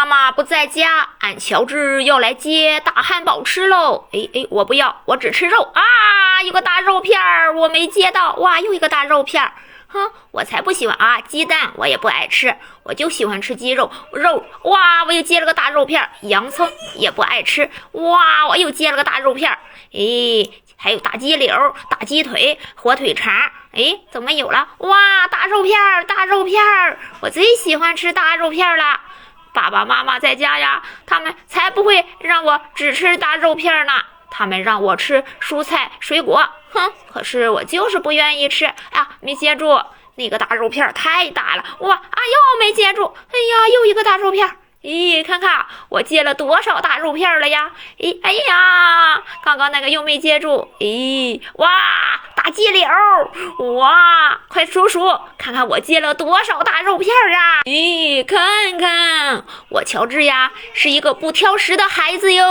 妈不在家，俺乔治要来接大汉堡吃喽。我不要，我只吃肉啊！有个大肉片儿，我没接到。哇，又一个大肉片儿。哼，我才不喜欢啊！鸡蛋我也不爱吃，我就喜欢吃鸡肉。哇，我又接了个大肉片。洋葱也不爱吃。哇，我又接了个大肉片。还有大鸡柳、大鸡腿、火腿肠。怎么有了？哇，大肉片，大肉片！我最喜欢吃大肉片了。爸爸妈妈在家呀，他们才不会让我只吃大肉片呢。他们让我吃蔬菜水果，可是我就是不愿意吃啊！没接住，那个大肉片太大了，哇啊，又没接住！哎呀，又一个大肉片！看看我接了多少大肉片了呀！哎呀，刚刚那个又没接住！哇，大鸡柳！哇，快数数，看看我接了多少大肉片啊！看看我乔治呀，是一个不挑食的孩子哟。